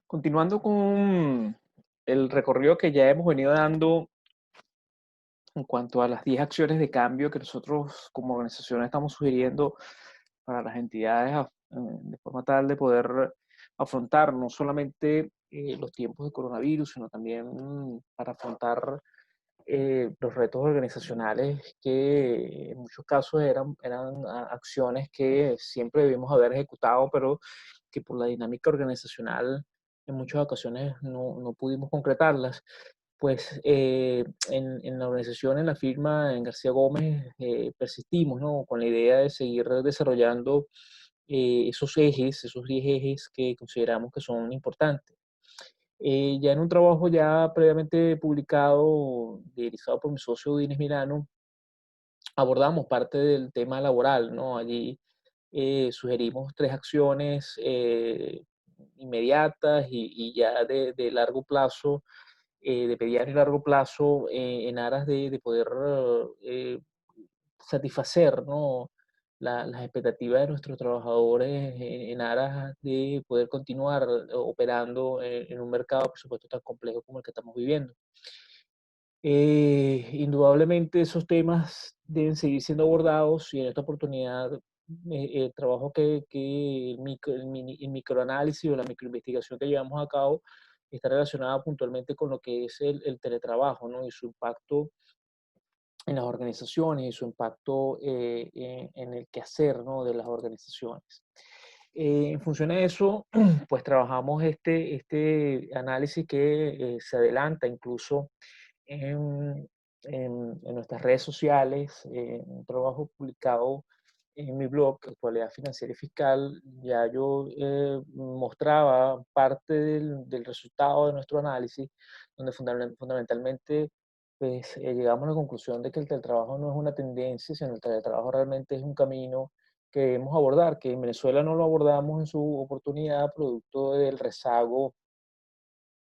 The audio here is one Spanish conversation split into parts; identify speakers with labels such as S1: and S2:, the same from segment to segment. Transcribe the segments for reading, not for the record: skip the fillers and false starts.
S1: Continuando con el recorrido que ya hemos venido dando en cuanto a las 10 acciones de cambio que nosotros como organización estamos sugiriendo para las entidades de forma tal de poder afrontar no solamente los tiempos de coronavirus, sino también para afrontar los retos organizacionales que en muchos casos eran acciones que siempre debimos haber ejecutado, pero que por la dinámica organizacional en muchas ocasiones no pudimos concretarlas. Pues en la organización, en la firma, en García Gómez, persistimos, ¿no? Con la idea de seguir desarrollando esos 10 ejes que consideramos que son importantes. Ya en un trabajo ya previamente publicado, realizado por mi socio Dines Milano, abordamos parte del tema laboral, ¿no? Allí sugerimos 3 acciones inmediatas y ya de largo plazo, de mediano y largo plazo, en aras de poder eh, satisfacer, ¿no? Las expectativas de nuestros trabajadores en aras de poder continuar operando en un mercado, por supuesto, tan complejo como el que estamos viviendo. Indudablemente esos temas deben seguir siendo abordados y en esta oportunidad el trabajo que el microanálisis o la microinvestigación que llevamos a cabo está relacionada puntualmente con lo que es el teletrabajo, ¿no? Y su impacto en las organizaciones y su impacto en el quehacer, ¿no? De las organizaciones. En función a eso, pues trabajamos este análisis que se adelanta incluso en, en nuestras redes sociales, un trabajo publicado en mi blog, Actualidad Financiera y Fiscal. Ya yo mostraba parte del resultado de nuestro análisis, donde fundamentalmente pues, llegamos a la conclusión de que el teletrabajo no es una tendencia, sino el teletrabajo realmente es un camino que debemos abordar, que en Venezuela no lo abordamos en su oportunidad, producto del rezago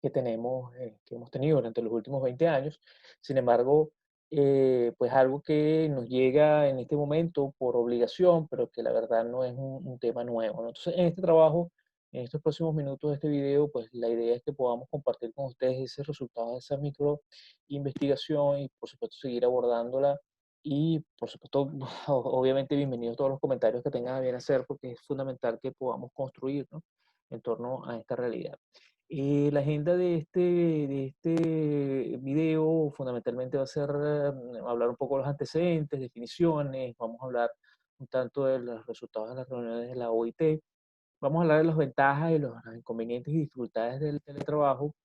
S1: que tenemos, que hemos tenido durante los últimos 20 años. Sin embargo, pues algo que nos llega en este momento por obligación, pero que la verdad no es un tema nuevo, ¿no? Entonces, en este trabajo, en estos próximos minutos de este video, pues la idea es que podamos compartir con ustedes ese resultado de esa micro investigación y, por supuesto, seguir abordándola. Y, por supuesto, obviamente, bienvenidos todos los comentarios que tengan a bien hacer, porque es fundamental que podamos construir, ¿no? En torno a esta realidad. La agenda de este video fundamentalmente va a ser hablar un poco de los antecedentes, definiciones, vamos a hablar un tanto de los resultados de las reuniones de la OIT, vamos a hablar de las ventajas y los inconvenientes y dificultades del teletrabajo,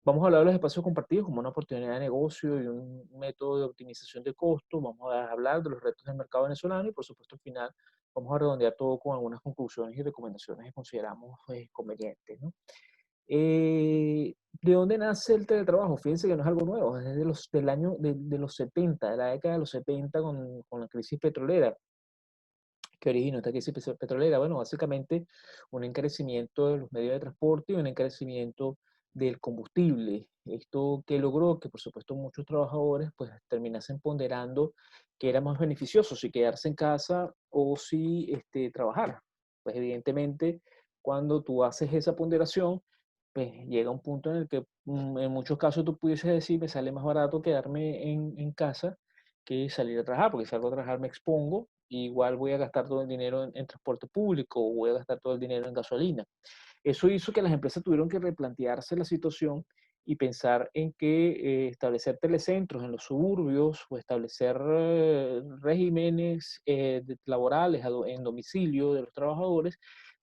S1: vamos a hablar de los espacios compartidos como una oportunidad de negocio y un método de optimización de costos, vamos a hablar de los retos del mercado venezolano y por supuesto al final vamos a redondear todo con algunas conclusiones y recomendaciones que consideramos convenientes, ¿no? ¿De dónde nace el teletrabajo? Fíjense que no es algo nuevo, es desde del año de los 70, de la década de los 70 con la crisis petrolera. ¿Qué originó esta crisis petrolera? Bueno, básicamente un encarecimiento de los medios de transporte y un encarecimiento del combustible. Esto que logró que, por supuesto, muchos trabajadores pues terminasen ponderando que era más beneficioso si quedarse en casa o si trabajar. Pues evidentemente, cuando tú haces esa ponderación, pues llega un punto en el que en muchos casos tú pudieses decir, me sale más barato quedarme en casa que salir a trabajar, porque si salgo a trabajar me expongo, y igual voy a gastar todo el dinero en transporte público o voy a gastar todo el dinero en gasolina. Eso hizo que las empresas tuvieron que replantearse la situación y pensar en que establecer telecentros en los suburbios o establecer regímenes laborales en domicilio de los trabajadores,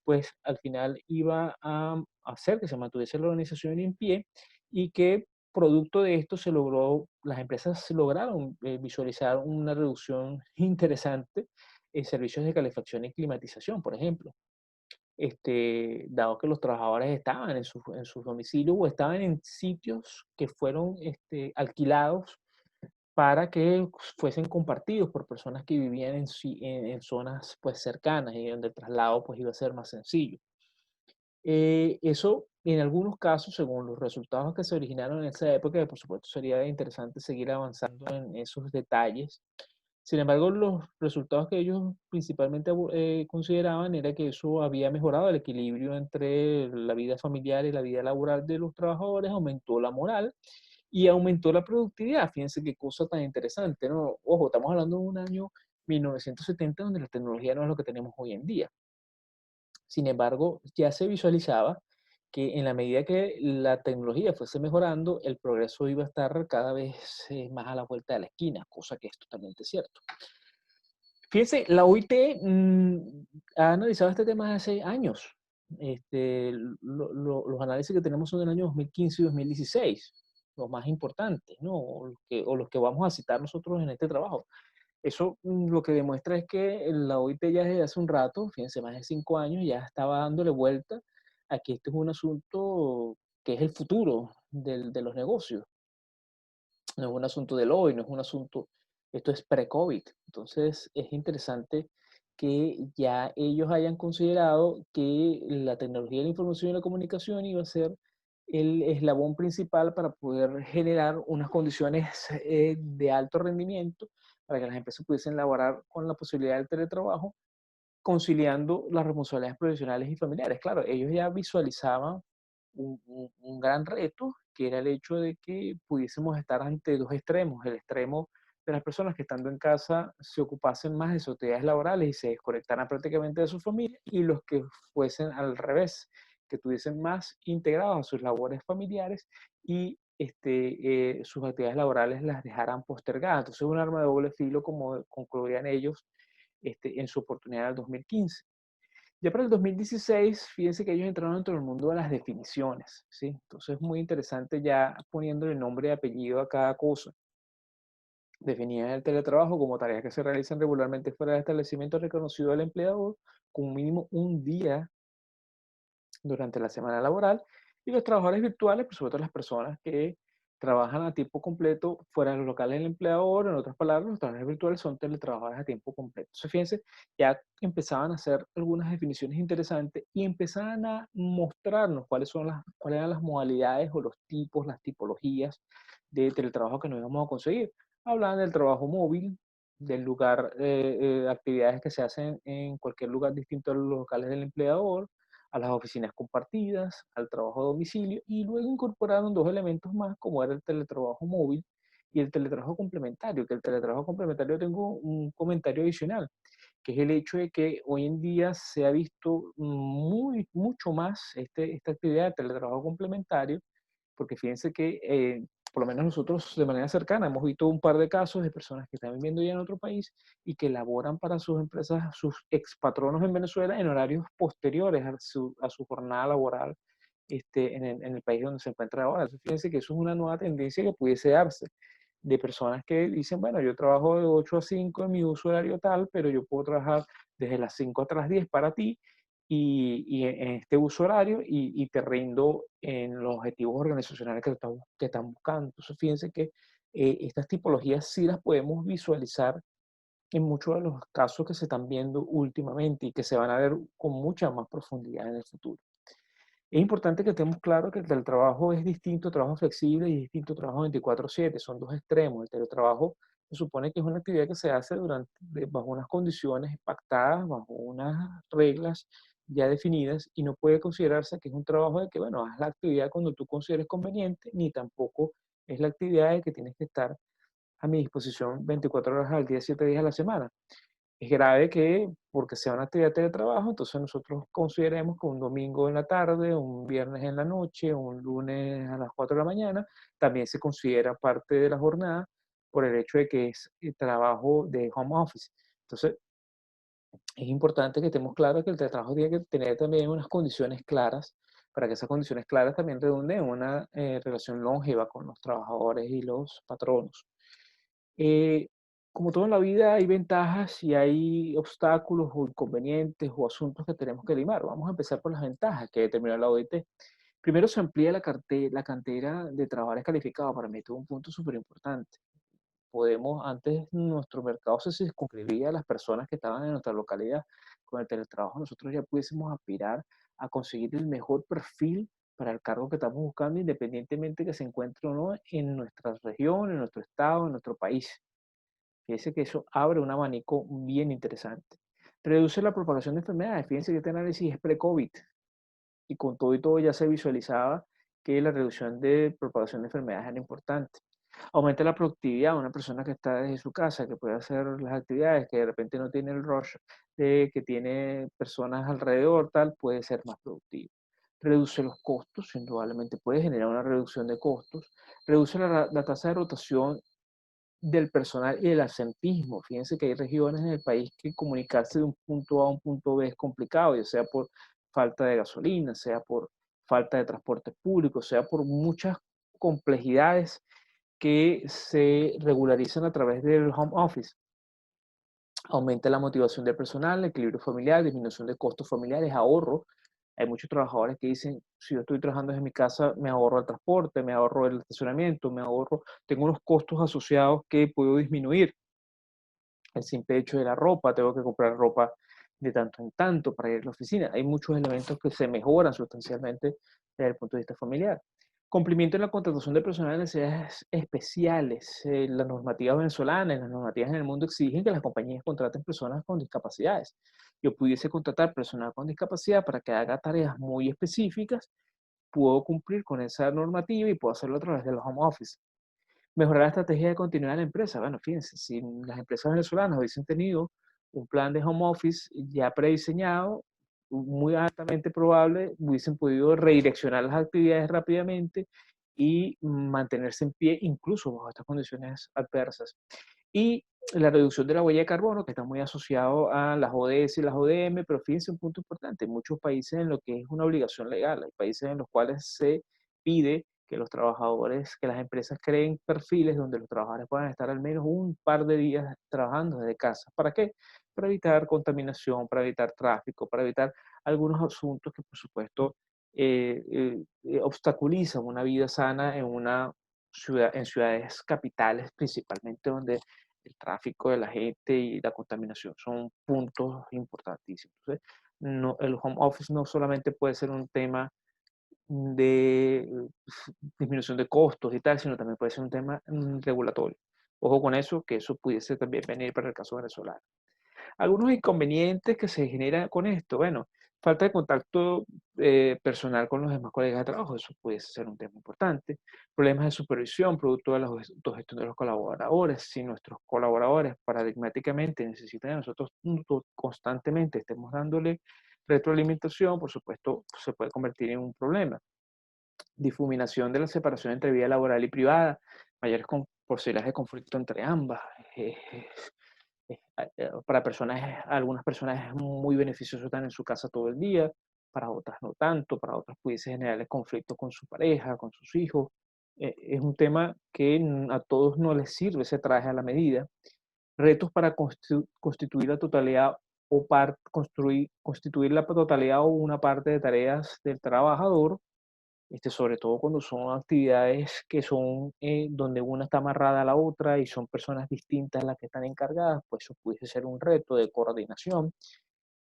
S1: pues al final iba a hacer que se mantuviese la organización en pie y que producto de esto se logró, las empresas lograron visualizar una reducción interesante en servicios de calefacción y climatización, por ejemplo. Dado que los trabajadores estaban en sus domicilios o estaban en sitios que fueron alquilados para que fuesen compartidos por personas que vivían en zonas pues, cercanas y donde el traslado pues, iba a ser más sencillo. Eso, en algunos casos, según los resultados que se originaron en esa época, que por supuesto sería interesante seguir avanzando en esos detalles, Sin embargo, los resultados que ellos principalmente consideraban era que eso había mejorado el equilibrio entre la vida familiar y la vida laboral de los trabajadores, aumentó la moral y aumentó la productividad. Fíjense qué cosa tan interesante, ¿no? Ojo, estamos hablando de un año 1970 donde la tecnología no es lo que tenemos hoy en día. Sin embargo, ya se visualizaba que en la medida que la tecnología fuese mejorando, el progreso iba a estar cada vez más a la vuelta de la esquina, cosa que es totalmente cierto. Fíjense, la OIT ha analizado este tema hace años. Los análisis que tenemos son del año 2015 y 2016, los más importantes, ¿no? O los que vamos a citar nosotros en este trabajo. Eso lo que demuestra es que la OIT ya desde hace un rato, fíjense, más de 5 años, ya estaba dándole vuelta a que este es un asunto que es el futuro de los negocios. No es un asunto del hoy, no es un asunto, esto es pre-COVID. Entonces es interesante que ya ellos hayan considerado que la tecnología de la información y la comunicación iba a ser el eslabón principal para poder generar unas condiciones de alto rendimiento para que las empresas pudiesen laborar con la posibilidad del teletrabajo, conciliando las responsabilidades profesionales y familiares. Claro, ellos ya visualizaban un gran reto, que era el hecho de que pudiésemos estar ante dos extremos, el extremo de las personas que estando en casa se ocupasen más de sus actividades laborales y se desconectaran prácticamente de su familia, y los que fuesen al revés, que tuviesen más integrados a sus labores familiares y sus actividades laborales las dejaran postergadas. Entonces es un arma de doble filo, como concluían ellos en su oportunidad del 2015. Ya para el 2016, fíjense que ellos entraron dentro del mundo de las definiciones, ¿sí? Entonces es muy interesante ya poniéndole nombre y apellido a cada cosa. Definían el teletrabajo como tareas que se realizan regularmente fuera del establecimiento reconocido del empleador, con mínimo un día durante la semana laboral, y los trabajadores virtuales, por supuesto, las personas que trabajan a tiempo completo fuera de los locales del empleador. En otras palabras, los trabajadores virtuales son teletrabajadores a tiempo completo. Entonces, fíjense, ya empezaban a hacer algunas definiciones interesantes y empezaban a mostrarnos cuáles eran las modalidades o los tipos, las tipologías de teletrabajo que nos íbamos a conseguir. Hablaban del trabajo móvil, del lugar, actividades que se hacen en cualquier lugar distinto a los locales del empleador, a las oficinas compartidas, al trabajo a domicilio, y luego incorporaron dos elementos más, como era el teletrabajo móvil y el teletrabajo complementario. Que el teletrabajo complementario, tengo un comentario adicional, que es el hecho de que hoy en día se ha visto mucho más esta actividad de teletrabajo complementario, porque fíjense que por lo menos nosotros de manera cercana hemos visto un par de casos de personas que están viviendo ya en otro país y que laboran para sus empresas, sus expatronos en Venezuela, en horarios posteriores a su jornada laboral en el país donde se encuentra ahora. Entonces, fíjense que eso es una nueva tendencia que pudiese darse, de personas que dicen, bueno, yo trabajo de 8 a 5 en mi uso horario tal, pero yo puedo trabajar desde las 5 hasta las 10 para ti, y en este uso horario, y te rindo en los objetivos organizacionales que están buscando. Entonces, fíjense que estas tipologías sí las podemos visualizar en muchos de los casos que se están viendo últimamente y que se van a ver con mucha más profundidad en el futuro. Es importante que estemos claros que el teletrabajo es distinto a trabajo flexible y distinto a trabajo 24/7. Son dos extremos. El teletrabajo se supone que es una actividad que se hace bajo unas condiciones pactadas, bajo unas reglas ya definidas, y no puede considerarse que es un trabajo de que, bueno, haz la actividad cuando tú consideres conveniente, ni tampoco es la actividad de que tienes que estar a mi disposición 24 horas al día, 7 días a la semana. Es grave que, porque sea una actividad de teletrabajo, entonces nosotros consideremos que un domingo en la tarde, un viernes en la noche, un lunes a las 4 de la mañana, también se considera parte de la jornada, por el hecho de que es trabajo de home office. Entonces, es importante que estemos claros que el teletrabajo tiene que tener también unas condiciones claras, para que esas condiciones claras también redunden en una relación longeva con los trabajadores y los patronos. Eh, Como todo en la vida, hay ventajas y hay obstáculos o inconvenientes o asuntos que tenemos que limar. Vamos a empezar por las ventajas que determinó la OIT. Primero, se amplía la cantera de trabajadores calificados. Para mí esto es un punto súper importante. Antes nuestro mercado se circunscribía a las personas que estaban en nuestra localidad. Con el teletrabajo nosotros ya pudiésemos aspirar a conseguir el mejor perfil para el cargo que estamos buscando, independientemente que se encuentre o no en nuestra región, en nuestro estado, en nuestro país. Fíjense que eso abre un abanico bien interesante. Reduce la propagación de enfermedades. Fíjense que este análisis es pre-COVID y con todo y todo ya se visualizaba que la reducción de propagación de enfermedades era importante. Aumenta la productividad. Una persona que está desde su casa, que puede hacer las actividades, que de repente no tiene el rush de que tiene personas alrededor, tal, puede ser más productivo. Reduce los costos, indudablemente puede generar una reducción de costos. Reduce la tasa de rotación del personal y del absentismo. Fíjense que hay regiones en el país que comunicarse de un punto A a un punto B es complicado, ya sea por falta de gasolina, sea por falta de transporte público, sea por muchas complejidades que se regularizan a través del home office. Aumenta la motivación del personal, equilibrio familiar, disminución de costos familiares, ahorro. Hay muchos trabajadores que dicen, si yo estoy trabajando desde mi casa, me ahorro el transporte, me ahorro el estacionamiento, me ahorro, tengo unos costos asociados que puedo disminuir. El simple hecho de la ropa, tengo que comprar ropa de tanto en tanto para ir a la oficina. Hay muchos elementos que se mejoran sustancialmente desde el punto de vista familiar. Cumplimiento en la contratación de personal de necesidades especiales. Las normativas venezolanas, las normativas en el mundo exigen que las compañías contraten personas con discapacidades. Yo pudiese contratar personal con discapacidad para que haga tareas muy específicas, puedo cumplir con esa normativa y puedo hacerlo a través de los home office. Mejorar la estrategia de continuidad de la empresa. Bueno, fíjense, si las empresas venezolanas hubiesen tenido un plan de home office ya prediseñado, muy altamente probable hubiesen podido redireccionar las actividades rápidamente y mantenerse en pie incluso bajo estas condiciones adversas. Y la reducción de la huella de carbono, que está muy asociado a las ODS y las ODM, pero fíjense un punto importante, en muchos países en lo que es una obligación legal, hay países en los cuales se pide que los trabajadores, que las empresas creen perfiles donde los trabajadores puedan estar al menos un par de días trabajando desde casa. ¿Para qué? Para evitar contaminación, para evitar tráfico, para evitar algunos asuntos que, por supuesto, obstaculizan una vida sana en una ciudad, en ciudades capitales, principalmente donde el tráfico de la gente y la contaminación son puntos importantísimos. Entonces, no, el home office no solamente puede ser un tema de disminución de costos y tal, sino también puede ser un tema regulatorio. Ojo con eso, que eso pudiese también venir para el caso venezolano. Algunos inconvenientes que se generan con esto, bueno, falta de contacto personal con los demás colegas de trabajo, eso puede ser un tema importante. Problemas de supervisión, producto de la autogestión de los colaboradores. Si nuestros colaboradores paradigmáticamente necesitan de nosotros constantemente, estemos dándole retroalimentación, por supuesto, se puede convertir en un problema. Difuminación de la separación entre vida laboral y privada, mayores posibilidades de conflicto entre ambas. Eh, para personas, algunas personas es muy beneficioso estar en su casa todo el día, para otras no tanto, para otras pudiese generarles conflicto con su pareja, con sus hijos. Es un tema que a todos no les sirve ese traje a la medida. Retos para constituir la totalidad o constituir la totalidad o una parte de tareas del trabajador, sobre todo cuando son actividades que son donde una está amarrada a la otra y son personas distintas las que están encargadas, pues eso puede ser un reto de coordinación.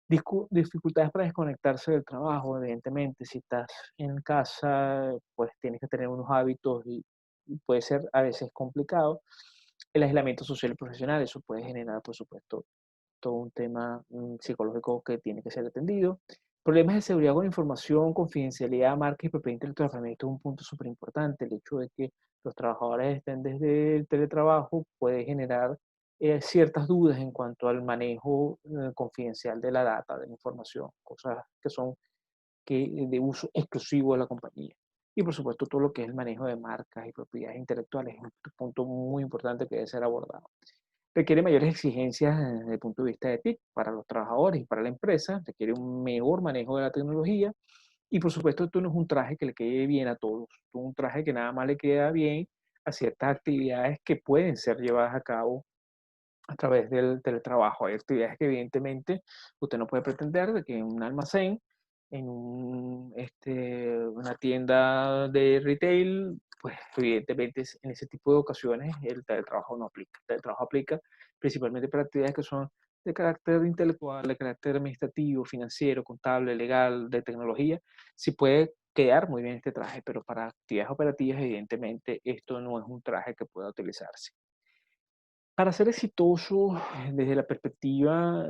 S1: Dificultades para desconectarse del trabajo, evidentemente, si estás en casa, pues tienes que tener unos hábitos y puede ser a veces complicado. El aislamiento social y profesional, eso puede generar, por supuesto, todo un tema psicológico que tiene que ser atendido. Problemas de seguridad con información, confidencialidad, marca y propiedad intelectual. Para mí esto es un punto súper importante. El hecho de que los trabajadores estén desde el teletrabajo puede generar ciertas dudas en cuanto al manejo confidencial de la data, de la información, cosas que son de uso exclusivo de la compañía. Y por supuesto todo lo que es el manejo de marcas y propiedades intelectuales es un punto muy importante que debe ser abordado. Requiere mayores exigencias desde el punto de vista de TIC para los trabajadores y para la empresa, requiere un mejor manejo de la tecnología y por supuesto esto no es un traje que le quede bien a todos, esto es un traje que nada más le queda bien a ciertas actividades que pueden ser llevadas a cabo a través del teletrabajo. Hay actividades que evidentemente usted no puede pretender de que en un almacén, en una tienda de retail, pues evidentemente en ese tipo de ocasiones el teletrabajo no aplica. El teletrabajo aplica principalmente para actividades que son de carácter intelectual, de carácter administrativo, financiero, contable, legal, de tecnología. Sí puede quedar muy bien este traje, pero para actividades operativas, evidentemente, esto no es un traje que pueda utilizarse. Para ser exitoso desde la perspectiva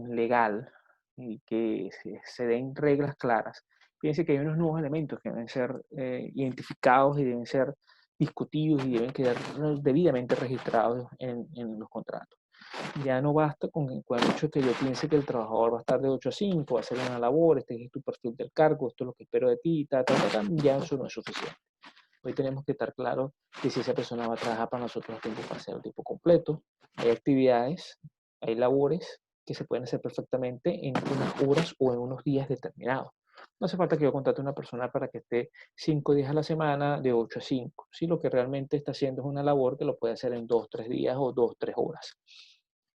S1: legal y que se den reglas claras, fíjense que hay unos nuevos elementos que deben ser identificados y deben ser discutidos y deben quedar debidamente registrados en los contratos. Ya no basta con el hecho que yo piense que el trabajador va a estar de 8 a 5, va a hacer una labor, este es tu perfil del cargo, esto es lo que espero de ti, ya eso no es suficiente. Hoy tenemos que estar claros que si esa persona va a trabajar para nosotros a tiempo parcial o tiempo completo, hay actividades, hay labores que se pueden hacer perfectamente en unas horas o en unos días determinados. No hace falta que yo contrate a una persona para que esté 5 días a la semana de 8 a 5. Si lo que realmente está haciendo es una labor que lo puede hacer en 2, 3 días o 2, 3 horas.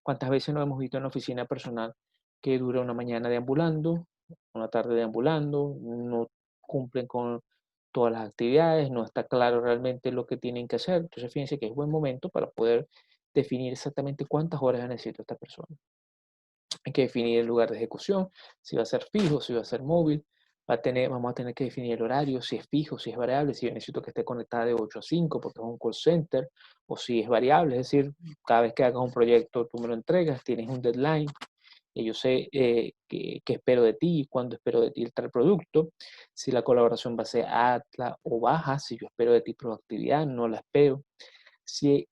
S1: ¿Cuántas veces no hemos visto en la oficina personal que dura una mañana deambulando, una tarde deambulando, no cumplen con todas las actividades, no está claro realmente lo que tienen que hacer? Entonces, fíjense que es buen momento para poder definir exactamente cuántas horas necesita esta persona. Hay que definir el lugar de ejecución, si va a ser fijo, si va a ser móvil. Vamos a tener que definir el horario, si es fijo, si es variable, si yo necesito que esté conectada de 8 a 5 porque es un call center, o si es variable, es decir, cada vez que hagas un proyecto tú me lo entregas, tienes un deadline, y yo sé qué espero de ti, cuándo espero de ti el tal producto, si la colaboración va a ser alta o baja, si yo espero de ti proactividad, no la espero, si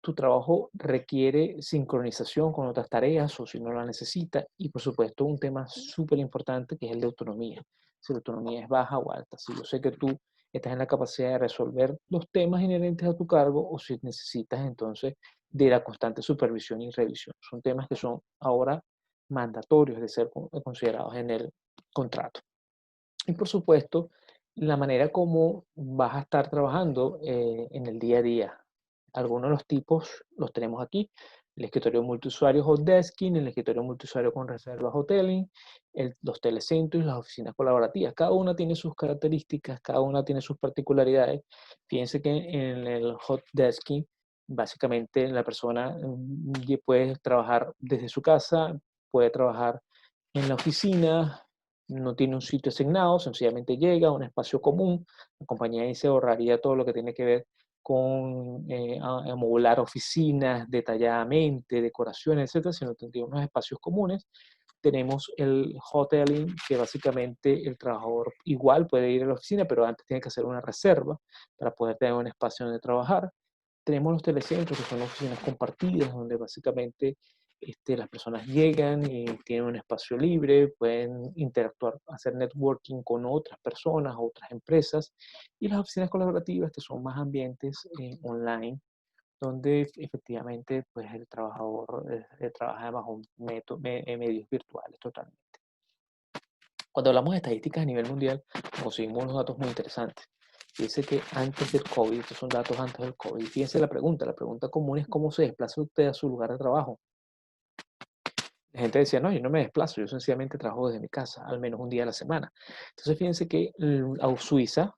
S1: tu trabajo requiere sincronización con otras tareas o si no la necesita. Y por supuesto un tema súper importante que es el de autonomía. Si la autonomía es baja o alta. Si yo sé que tú estás en la capacidad de resolver los temas inherentes a tu cargo o si necesitas entonces de la constante supervisión y revisión. Son temas que son ahora mandatorios de ser considerados en el contrato. Y por supuesto, la manera como vas a estar trabajando en el día a día. Algunos de los tipos los tenemos aquí. El escritorio multiusuario hot desking, el escritorio multiusuario con reservas hoteling, los telecentros y las oficinas colaborativas. Cada una tiene sus características, cada una tiene sus particularidades. Fíjense que en el hot desking, básicamente la persona puede trabajar desde su casa, puede trabajar en la oficina, no tiene un sitio asignado, sencillamente llega a un espacio común. La compañía ahí se ahorraría todo lo que tiene que ver con amoblar oficinas detalladamente, decoraciones, etcétera, sino tendría unos espacios comunes. Tenemos el hoteling, que básicamente el trabajador igual puede ir a la oficina, pero antes tiene que hacer una reserva para poder tener un espacio donde trabajar. Tenemos los telecentros, que son oficinas compartidas, donde básicamente las personas llegan y tienen un espacio libre, pueden interactuar, hacer networking con otras personas, otras empresas. Y las oficinas colaborativas, que son más ambientes online, donde efectivamente pues, el trabajador trabaja bajo medios virtuales totalmente. Cuando hablamos de estadísticas a nivel mundial, conseguimos unos datos muy interesantes. Dice que antes del COVID, estos son datos antes del COVID, fíjense la pregunta común es cómo se desplaza usted a su lugar de trabajo. La gente decía, no, yo no me desplazo, yo sencillamente trabajo desde mi casa, al menos un día a la semana. Entonces, fíjense que a Suiza,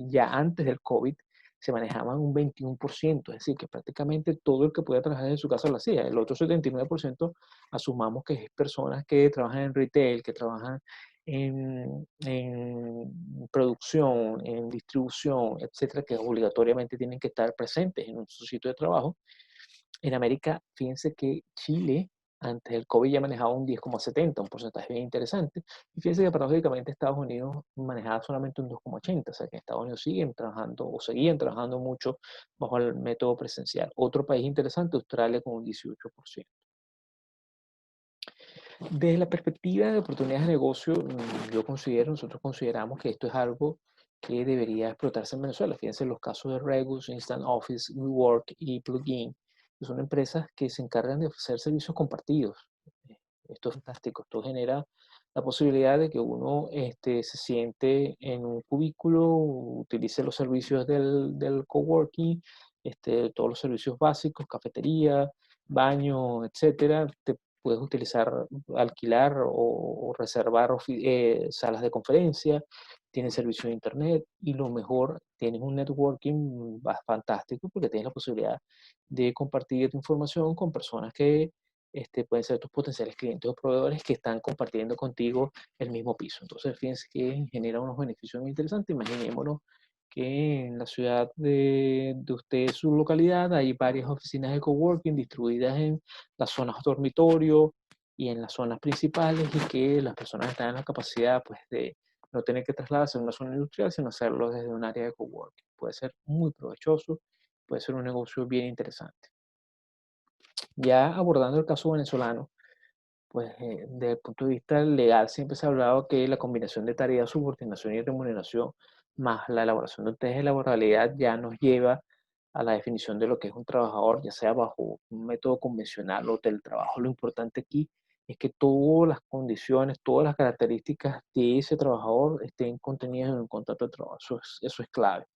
S1: ya antes del COVID, se manejaban un 21%, es decir, que prácticamente todo el que podía trabajar desde su casa lo hacía. El otro 79% asumamos que es personas que trabajan en retail, que trabajan en producción, en distribución, etcétera, que obligatoriamente tienen que estar presentes en su sitio de trabajo. En América, fíjense que Chile, antes del COVID, ya manejaba un 10,70, un porcentaje bien interesante. Y fíjense que paradójicamente Estados Unidos manejaba solamente un 2,80, o sea que en Estados Unidos siguen trabajando o seguían trabajando mucho bajo el método presencial. Otro país interesante, Australia, con un 18%. Desde la perspectiva de oportunidades de negocio, nosotros consideramos que esto es algo que debería explotarse en Venezuela. Fíjense los casos de Regus, Instant Office, WeWork y Plugin, que son empresas que se encargan de ofrecer servicios compartidos. Esto es fantástico. Esto genera la posibilidad de que uno se siente en un cubículo, utilice los servicios del coworking, todos los servicios básicos, cafetería, baño, etcétera. Puedes utilizar, alquilar o reservar salas de conferencia, tienes servicio de internet y lo mejor, tienes un networking fantástico porque tienes la posibilidad de compartir tu información con personas que pueden ser tus potenciales clientes o proveedores que están compartiendo contigo el mismo piso. Entonces, fíjense que genera unos beneficios muy interesantes. Imaginémonos que en la ciudad de usted, su localidad, hay varias oficinas de coworking distribuidas en las zonas dormitorio y en las zonas principales y que las personas están en la capacidad pues, de no tener que trasladarse a una zona industrial, sino hacerlo desde un área de coworking. Puede ser muy provechoso, puede ser un negocio bien interesante. Ya abordando el caso venezolano, pues desde el punto de vista legal siempre se ha hablado que la combinación de tareas, subordinación y remuneración, más la elaboración de un test de laboralidad ya nos lleva a la definición de lo que es un trabajador, ya sea bajo un método convencional o teletrabajo. Lo importante aquí es que todas las condiciones, todas las características de ese trabajador estén contenidas en un contrato de trabajo. Eso es clave.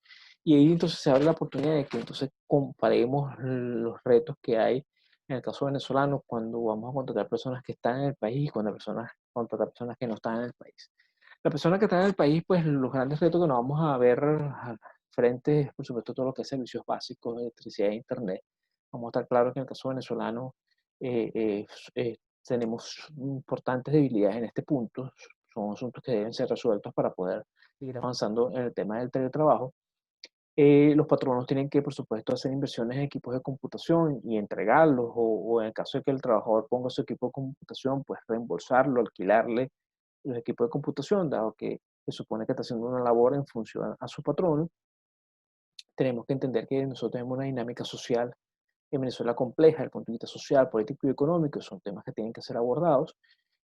S1: Y ahí entonces se abre la oportunidad de que entonces comparemos los retos que hay en el caso venezolano cuando vamos a contratar personas que están en el país y cuando contratar personas que no están en el país. La persona que está en el país, pues los grandes retos que nos vamos a ver frente, por supuesto, todo lo que es servicios básicos, electricidad e internet. Vamos a estar claros que en el caso venezolano eh, eh, tenemos importantes debilidades en este punto. Son asuntos que deben ser resueltos para poder seguir avanzando en el tema del teletrabajo. Los patronos tienen que, por supuesto, hacer inversiones en equipos de computación y entregarlos, o en el caso de que el trabajador ponga su equipo de computación, pues reembolsarlo, alquilarle los equipos de computación, dado que se supone que está haciendo una labor en función a su patrono. Tenemos que entender que nosotros tenemos una dinámica social en Venezuela compleja, desde el punto de vista social, político y económico, son temas que tienen que ser abordados.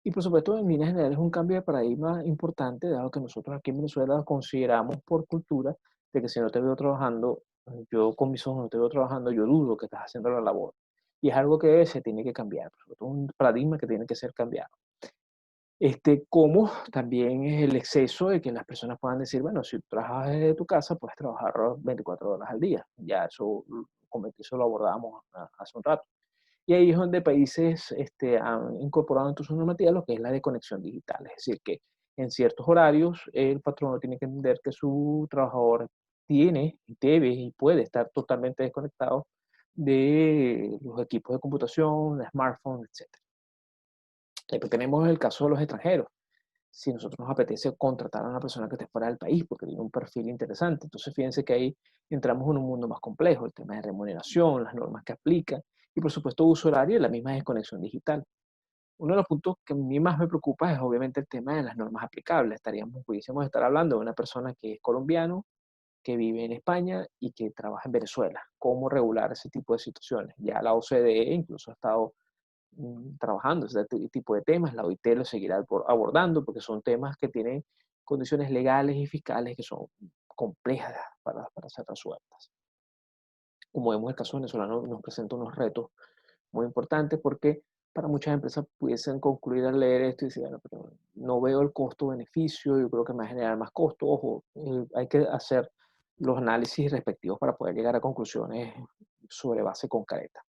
S1: Y por supuesto, en líneas generales, es un cambio de paradigma importante, dado que nosotros aquí en Venezuela consideramos por cultura de que si no te veo trabajando, yo con mis ojos no te veo trabajando, yo dudo que estás haciendo la labor. Y es algo que se tiene que cambiar, por supuesto, un paradigma que tiene que ser cambiado. Como también es el exceso de que las personas puedan decir, bueno, si trabajas desde tu casa, puedes trabajar 24 horas al día. Ya eso, como que eso lo abordábamos hace un rato. Y ahí es donde países han incorporado en sus normativas lo que es la desconexión digital. Es decir, que en ciertos horarios el patrono tiene que entender que su trabajador tiene, debe y puede estar totalmente desconectado de los equipos de computación, de smartphones, etc. Después tenemos el caso de los extranjeros. Si nosotros nos apetece contratar a una persona que esté fuera del país porque tiene un perfil interesante, entonces fíjense que ahí entramos en un mundo más complejo, el tema de remuneración, las normas que aplican y por supuesto uso horario y la misma desconexión digital. Uno de los puntos que a mí más me preocupa es obviamente el tema de las normas aplicables. Pudiésemos estar hablando de una persona que es colombiano, que vive en España y que trabaja en Venezuela. ¿Cómo regular ese tipo de situaciones? Ya la OCDE incluso ha estado trabajando ese tipo de temas. La OIT lo seguirá abordando porque son temas que tienen condiciones legales y fiscales que son complejas para ser resueltas. Como vemos, el caso venezolano nos presenta unos retos muy importantes porque para muchas empresas pudiesen concluir al leer esto y decir, bueno, pero no veo el costo-beneficio, yo creo que me va a generar más costo. Ojo, hay que hacer los análisis respectivos para poder llegar a conclusiones sobre base concreta.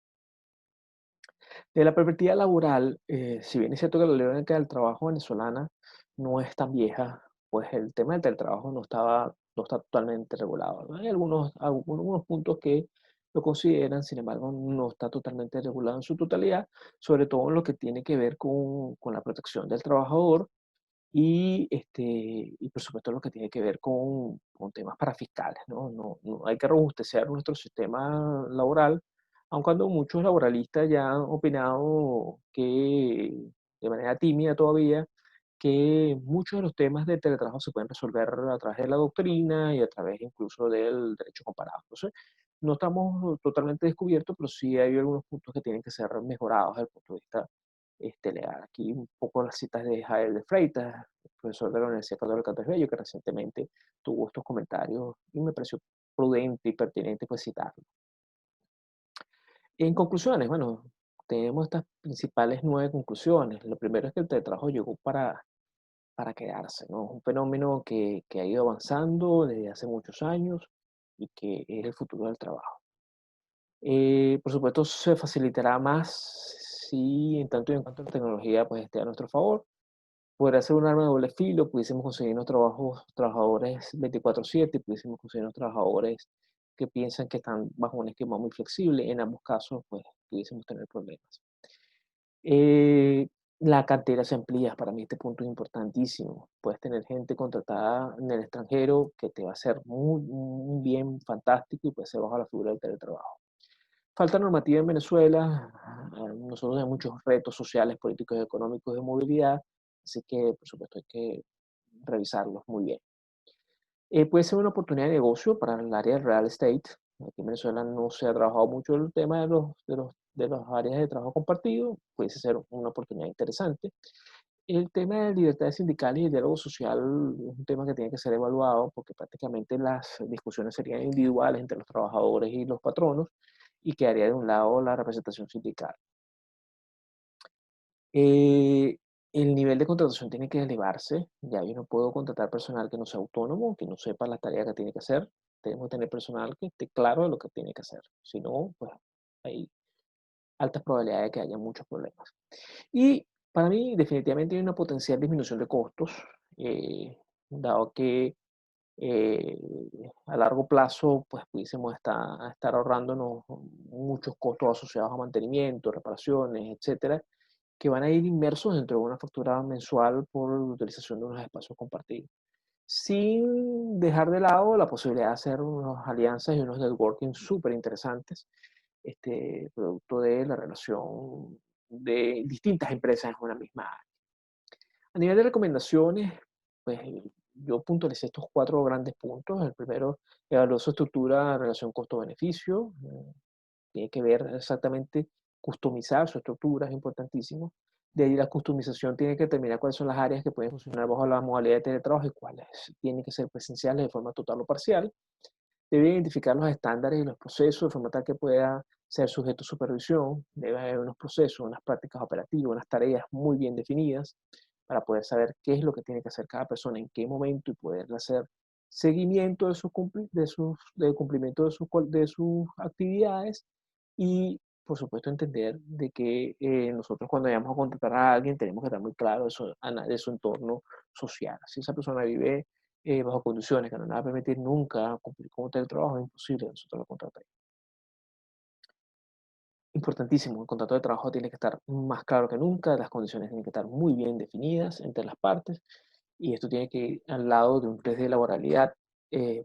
S1: De la perspectiva laboral, si bien es cierto que la ley orgánica del trabajo venezolana no es tan vieja, pues el tema del teletrabajo no está totalmente regulado, ¿no? Hay algunos puntos que lo consideran, sin embargo, no está totalmente regulado en su totalidad, sobre todo en lo que tiene que ver con la protección del trabajador y por supuesto lo que tiene que ver con temas parafiscales, ¿no? No hay que robustecer nuestro sistema laboral, aun cuando muchos laboralistas ya han opinado que, de manera tímida todavía, que muchos de los temas de teletrabajo se pueden resolver a través de la doctrina y a través incluso del derecho comparado. Entonces, no estamos totalmente descubiertos, pero sí hay algunos puntos que tienen que ser mejorados desde el punto de vista legal. Aquí un poco las citas de Jael de Freitas, profesor de la Universidad Católica de Bello, que recientemente tuvo estos comentarios y me pareció prudente y pertinente pues citarlo. En conclusiones, bueno, tenemos estas principales 9 conclusiones. Lo primero es que el teletrabajo llegó para quedarse, ¿no? Es un fenómeno que ha ido avanzando desde hace muchos años y que es el futuro del trabajo. Por supuesto, se facilitará más si en tanto y en cuanto la tecnología pues, esté a nuestro favor. Podría ser un arma de doble filo, pudiésemos conseguirnos trabajadores 24/7, pudiésemos conseguirnos trabajadores que piensan que están bajo un esquema muy flexible. En ambos casos, pues, pudiésemos tener problemas. La cartera se amplía, para mí este punto es importantísimo. Puedes tener gente contratada en el extranjero que te va a hacer un bien fantástico y puede ser bajo la figura del teletrabajo. Falta normativa en Venezuela, nosotros tenemos muchos retos sociales, políticos y económicos de movilidad, así que por supuesto hay que revisarlos muy bien. Puede ser una oportunidad de negocio para el área del real estate. Aquí en Venezuela no se ha trabajado mucho el tema de las áreas de trabajo compartido, puede ser una oportunidad interesante. El tema de libertades sindicales y el diálogo social es un tema que tiene que ser evaluado porque prácticamente las discusiones serían individuales entre los trabajadores y los patronos y quedaría de un lado la representación sindical. Eh, el nivel de contratación tiene que elevarse. Ya yo no puedo contratar personal que no sea autónomo, que no sepa la tarea que tiene que hacer. Tenemos que tener personal que esté claro de lo que tiene que hacer. Si no, pues hay altas probabilidades de que haya muchos problemas. Y para mí, definitivamente hay una potencial disminución de costos, dado que eh, a largo plazo, pues pudiésemos estar ahorrándonos muchos costos asociados a mantenimiento, reparaciones, etcétera, que van a ir inmersos dentro de una factura mensual por la utilización de unos espacios compartidos, sin dejar de lado la posibilidad de hacer unas alianzas y unos networking súper interesantes, producto de la relación de distintas empresas en una misma área. A nivel de recomendaciones, pues yo puntualicé estos cuatro grandes puntos. El primero, evaluó su estructura en relación costo-beneficio. Tiene que ver exactamente, customizar su estructura, es importantísimo. De ahí la customización tiene que determinar cuáles son las áreas que pueden funcionar bajo la modalidad de teletrabajo y cuáles tienen que ser presenciales de forma total o parcial. Debe identificar los estándares y los procesos de forma tal que pueda ser sujeto a supervisión. Debe haber unos procesos, unas prácticas operativas, unas tareas muy bien definidas para poder saber qué es lo que tiene que hacer cada persona, en qué momento y poder hacer seguimiento de del cumplimiento de sus actividades y, por supuesto, entender de que nosotros cuando vayamos a contratar a alguien tenemos que estar muy claro de su entorno social. Si esa persona vive bajo condiciones que no nos va a permitir nunca cumplir con un teletrabajo, es imposible que nosotros lo contratemos. Importantísimo, el contrato de trabajo tiene que estar más claro que nunca, las condiciones tienen que estar muy bien definidas entre las partes y esto tiene que ir al lado de un test de laboralidad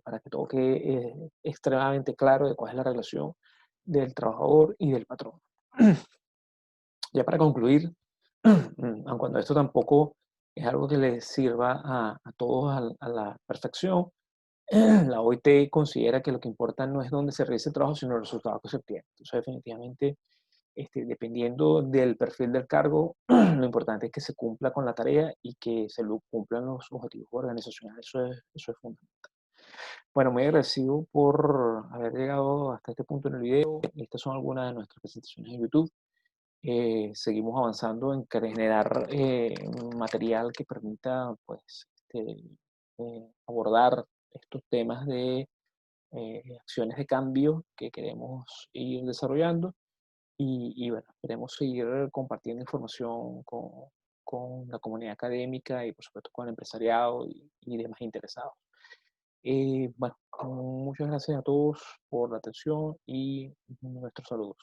S1: para que todo quede extremadamente claro de cuál es la relación del trabajador y del patrón. Ya para concluir, aun cuando esto tampoco es algo que les sirva a todos a la perfección, la OIT considera que lo que importa no es dónde se realiza el trabajo, sino el resultado que se obtiene. Entonces, definitivamente, dependiendo del perfil del cargo, lo importante es que se cumpla con la tarea y que cumplan los objetivos organizacionales. Eso es fundamental. Bueno, muy agradecido por haber llegado hasta este punto en el video. Estas son algunas de nuestras presentaciones en YouTube. Seguimos avanzando en generar material que permita pues, abordar estos temas de acciones de cambio que queremos ir desarrollando y bueno, queremos seguir compartiendo información con la comunidad académica y por supuesto con el empresariado y demás interesados. Bueno, muchas gracias a todos por la atención y nuestros saludos.